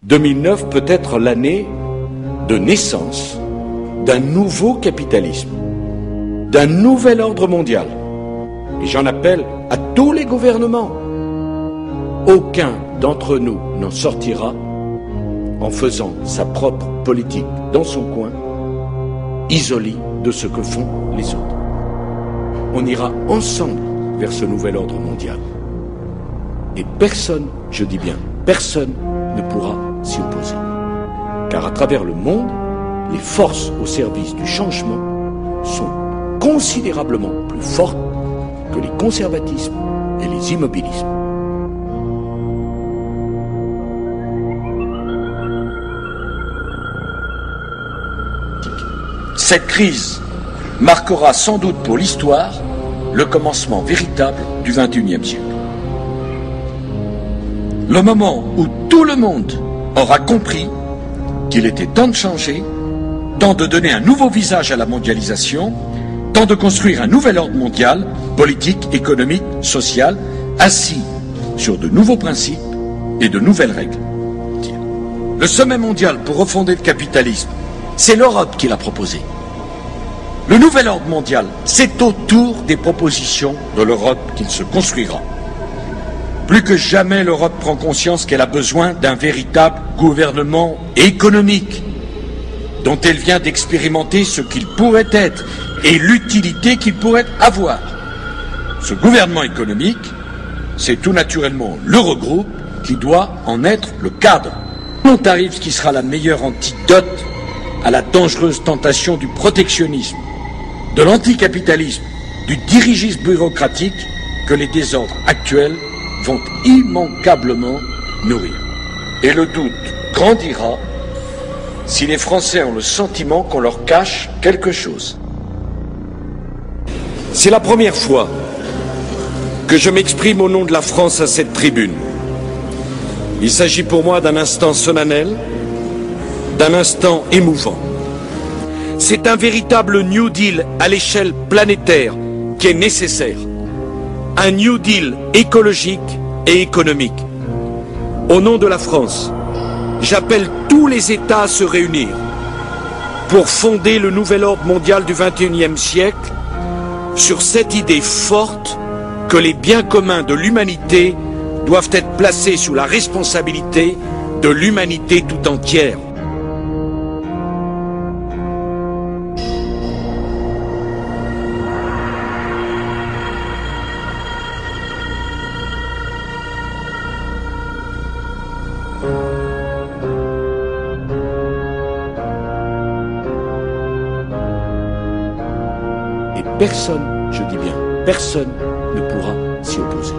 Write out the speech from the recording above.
2009 peut être l'année de naissance d'un nouveau capitalisme, d'un nouvel ordre mondial. Et j'en appelle à tous les gouvernements. Aucun d'entre nous n'en sortira en faisant sa propre politique dans son coin, isolé de ce que font les autres. On ira ensemble vers ce nouvel ordre mondial. Et personne, je dis bien personne, ne pourra s'y opposer. Car à travers le monde, les forces au service du changement sont considérablement plus fortes que les conservatismes et les immobilismes. Cette crise marquera sans doute pour l'histoire le commencement véritable du XXIe siècle. Le moment où tout le monde aura compris qu'il était temps de changer, temps de donner un nouveau visage à la mondialisation, temps de construire un nouvel ordre mondial, politique, économique, social, assis sur de nouveaux principes et de nouvelles règles. Le sommet mondial pour refonder le capitalisme, c'est l'Europe qui l'a proposé. Le nouvel ordre mondial, c'est autour des propositions de l'Europe qu'il se construira. Plus que jamais, l'Europe prend conscience qu'elle a besoin d'un véritable gouvernement économique, dont elle vient d'expérimenter ce qu'il pourrait être et l'utilité qu'il pourrait avoir. Ce gouvernement économique, c'est tout naturellement l'Eurogroupe qui doit en être le cadre. On arrive ce qui sera la meilleure antidote à la dangereuse tentation du protectionnisme, de l'anticapitalisme, du dirigisme bureaucratique que les désordres actuels vont immanquablement nourrir. Et le doute grandira si les Français ont le sentiment qu'on leur cache quelque chose. C'est la première fois que je m'exprime au nom de la France à cette tribune. Il s'agit pour moi d'un instant solennel, d'un instant émouvant. C'est un véritable New Deal à l'échelle planétaire qui est nécessaire. Un New Deal écologique et économique. Au nom de la France, j'appelle tous les États à se réunir pour fonder le nouvel ordre mondial du XXIe siècle sur cette idée forte que les biens communs de l'humanité doivent être placés sous la responsabilité de l'humanité tout entière. Et personne, je dis bien personne, ne pourra s'y opposer.